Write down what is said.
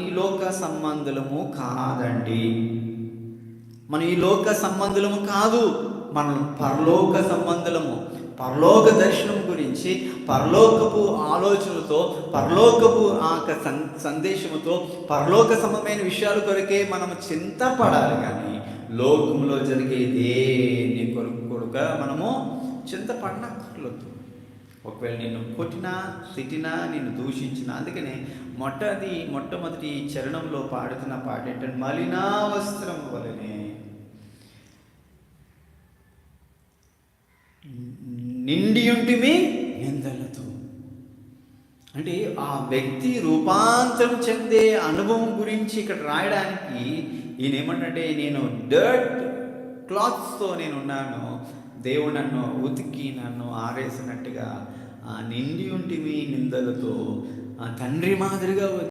ఈ లోక సంబంధులము కాదండి. మనం ఈ లోక సంబంధులము కాదు, మనం పరలోక సంబంధులము. పరలోక దర్శనం గురించి, పరలోకపు ఆలోచనలతో, పరలోకపు ఆ సందేశముతో, పరలోక సంబంధమైన విషయాల కొరకే మనం చింతపడాలి. కానీ లోకంలో జరిగే దేని కొరకుగా మనము చింతపడనక్కర్లేదు. ఒకవేళ నేను కొట్టినా, తిట్టినా, నేను దూషించిన, అందుకనే మొట్టమొదటి చరణంలో పాడుతున్న పాట ఏంటంటే, మలినా వస్త్రం వలనే నిండి ఉంటిమి నిందలతో. అంటే ఆ వ్యక్తి రూపాంతరం చెందే అనుభవం గురించి ఇక్కడ రాయడానికి ఈయన ఏమంటే, నేను డర్ట్ క్లాత్స్తో నేనున్నాను, దేవుడు నన్ను ఉతికి నన్ను ఆరేసినట్టుగా నిండి ఉంటిమి నిందలతో తండ్రి మాదిరిగా